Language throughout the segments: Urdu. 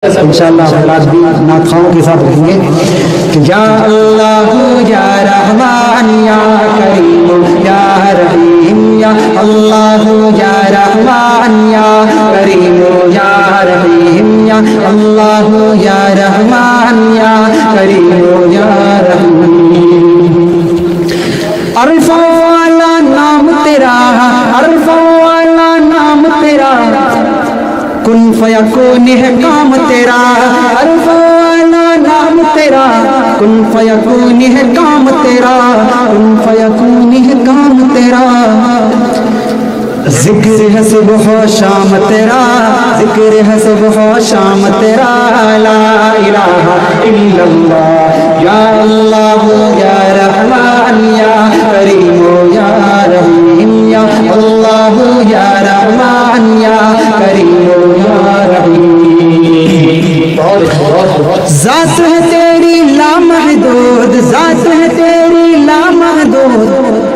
انشاءاللہ اولاد بھی نعت خواہوں کے ساتھ رہیں گے کہ یا اللہ یا رحمان یا کریم یا رحیم یا اللہ یا رحمان یا کریم یا رحیم یا اللہ یا رحمان یا کریم یا رحیم. عرفوں والا نام تیرا، عرفوں والا نام تیرا، کن فیکون ہے کام تیرا، عرف والا نام تیرا، کن فیکون ہے کام تیرا، کن فیکون ہے کام تیرا. ذکر ہے صبح و شام تیرا، ذکر ہے صبح و شام تیرا، لا الہ الا اللہ یا اللہ یا رحمان یا کریم یا رحیم یا اللہ یا رحمان یا کریم یا رحیم. ذات ہے تیری لامحدود، ذات ہے تیری لامحدود،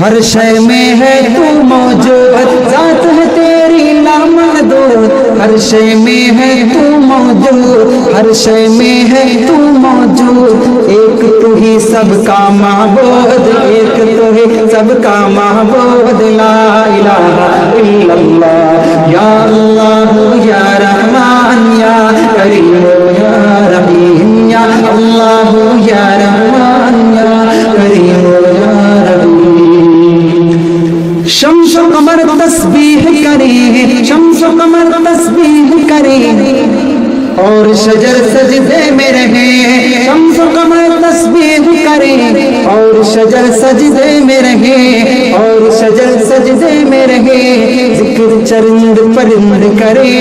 ہر شے میں ہے تو موجود، ذات ہے تیری لامحدود، ہر شے میں ہے تو موجود، ہر شے میں ہے تو موجود. ایک تو ہی سب کا معبود، ایک تو ہی سب کا معبود، لا الہ الا اللہ یا اللہ یا رحمان یا کریم یا رحیم یا اللہ یا رحمان یا کریم یا رحیم. شمس و قمر تسبیح کریں، شمس و قمر تسبیح کریں اور شجر سجدے میں رہے، شمس و قمر تسبیح کریں اور شجر سجدے میں رہے، اور شجر سجدے میں رہے. ذکر چرند پرند کرے،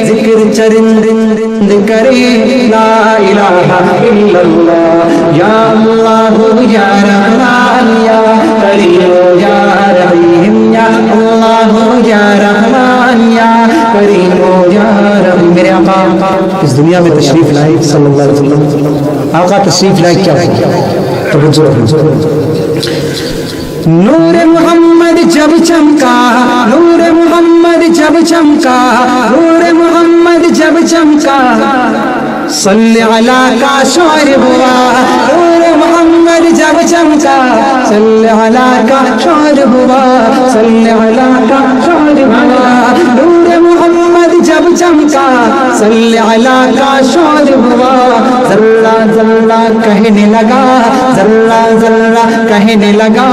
ذکر چرند کرے، لا الہ الا اللہ یا اللہ یا رحمان یا کریم یا رحیم یا اللہ یا رحمان یا کریم یا رحیم. میرے آقا اس دنیا میں تشریف لائے صلی اللہ علیہ وسلم، آقا تشریف لائے کیا توجہ. نور محمد جب چمکا، نور محمد جب چمکا، نور محمد جب چمکا، صلی علی کا شور ہوا. نور محمد جب چمکا، صلی علی کا شور ہوا، صلی علی کا شور ہوا. نور محمد جب چمکا، صلی علی کا شور ہوا. ذرہ ذرہ کہنے لگا، ذرہ ذرہ کہنے لگا،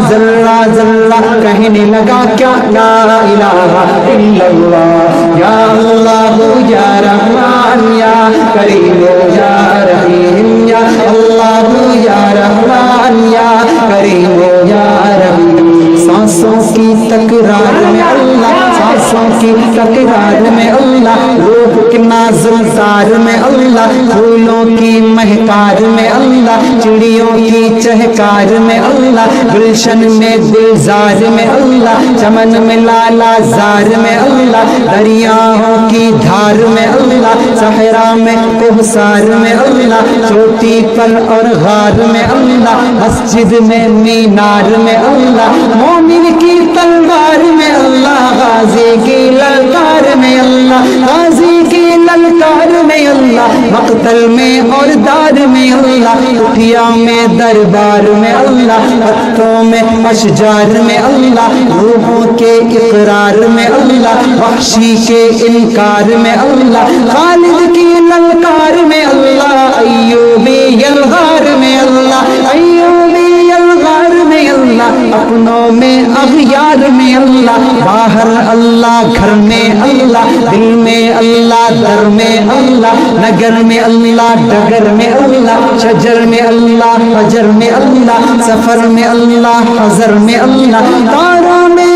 ذرہ ذرہ کہنے لگا کیا، لا الہ الا اللہ یا اللہ یا رحمان یا کریم یا رحیم یا اللہ یا رحمان یا کریم یا رحیم. سانسوں کی تکرار میں اللہ، سانسوں کی تکرار میں اللہ، روح کی نازل تار میں اللہ، پھولوں کی مہکار میں اللہ، چڑیوں کی چہکار میں اللہ، گلشن میں گلزار میں اللہ، چمن میں لالا زار میں اللہ، دریاؤں کی دھار میں اللہ، صحرا میں کوہسار میں اللہ، چوٹی پر اور غار میں اللہ، مسجد میں مینار میں اللہ، مومن کی تلوار میں اللہ، غازی کی للکار میں اللہ، غازی کی للکار میں اللہ، مقتل میں اور دار میں اللہ، کٹھیا میں دربار میں اللہ، ہتھوں میں اشجار میں اللہ، روحوں کے اقرار میں اللہ، وحشی کے انکار میں اللہ، خالد کی للکار میں اللہ، ایوبی یلغار میں اللہ، ایوبی یلغار میں اللہ، اپنوں میں اغیار میں اللہ، باہر اللہ گھر میں اللہ، دل میں اللہ در میں اللہ، نگر میں اللہ ڈگر میں اللہ، شجر میں اللہ حجر میں اللہ، سفر میں اللہ حضر میں اللہ، تاروں میں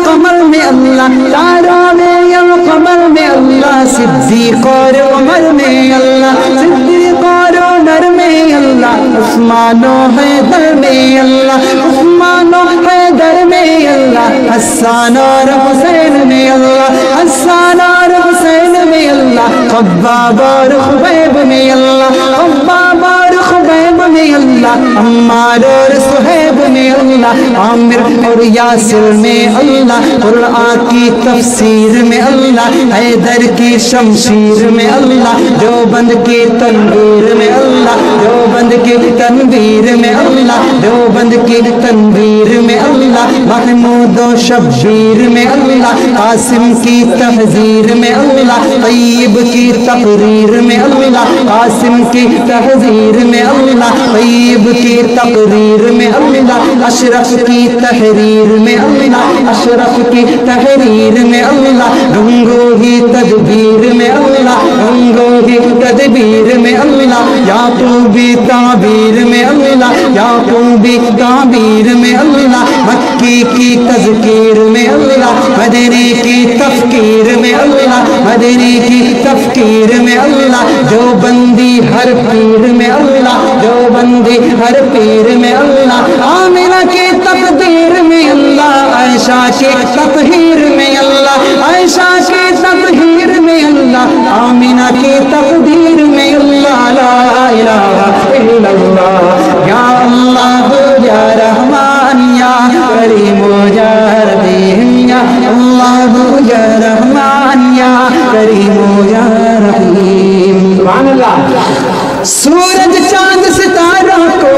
قمر میں اللہ، تاروں میں قمر میں اللہ، صدیق اور عمر میں اللہ، صدیق اور عمر میں اللہ، عثمان و حیدر میں اللہ، عثمان و حیدر میں اللہ، حسان اور حسین میں اللہ، حسان اور حسین میں اللہ، خباب اور خبیب میں اللہ، خباب اور خبیب طیب میں اللہ، عمار اور صہیب میں اللہ، عامر اور یاسر میں اللہ، قرآن کی تفسیر میں اللہ، حیدر کی شمشیر میں اللہ، دیوبند کی تنویر میں اللہ، دیوبند کی تنویر میں اللہ، دیوبند کی تنویر میں اللہ، محمود و شبیر میں اللہ، قاسم کی تحذیر میں اللہ، طیب کی تقریر میں اللہ، قاسم کی تحذیر میں اللہ، طیب کی تقریر میں اللہ، اشرف کی تحریر میں اللہ، اشرف کی تحریر میں اللہ، رنگو ہی تدبیر میں اللہ، رنگو ہی تدبیر میں اللہ، یعقوبی تعبیر میں اللہ، یعقوبی تعبیر میں اللہ، مکی کی تذکیر میں اللہ، مدنی کی تفکیر میں اللہ، مدنی کی تفکیر میں اللہ، جو بندی ہر پیر میں اللہ، جو بندی ہر پیر میں اللہ، آمنہ کی تقدیر میں اللہ، عائشہ کی تطہیر میں اللہ، عائشہ کی تطہیر میں اللہ، آمنہ کی تقدیر میں اللہ، لا الہ الا اللہ، یا اللہ یا رحمان یا کریم یا رحیم، یا اللہ یا رحمان یا کریم یا رحیم، سبحان اللہ۔ سورج چاند ستاروں کو،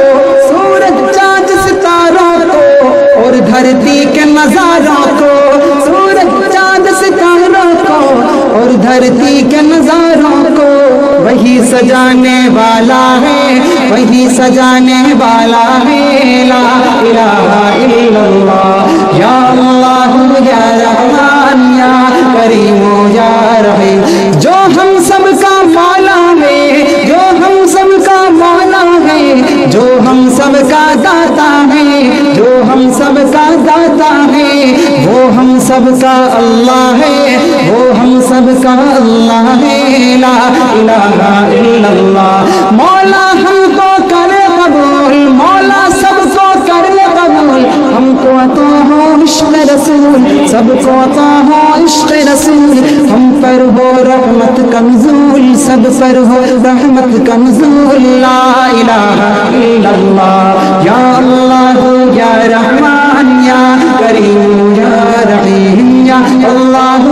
سورج چاند ستاروں کو اور دھرتی کے نظاروں کو، سورج چاند ستاروں کو اور دھرتی کے نظاروں کو وہی سجانے والا ہے، وہی سجانے والا ہے، لا الہ الا اللہ، یا اللہ یا رحمان یا کریم یا رحیم، جو ہم سب کا مولا ہے، جو ہم سب کا مولا ہے، جو ہم سب کا داتا ہے، جو ہم سب کا داتا ہے، وہ ہم سب کا اللہ ہے، وہ ہم سب کا اللہ ہے، لا الہ الا اللہ، مولا ہم کو کرے قبول، مولا سب کو کرے قبول، ہم کو عطا ہو عشق رسول، سب کو عطا ہو عشق رسول، ہم پر ہو رحمت کا نزول، سب پر ہو رحمت کا نزول، لا الہ الا اللہ، یا اللہ یا رحمان یا کریم یا رحیم، یا اللہ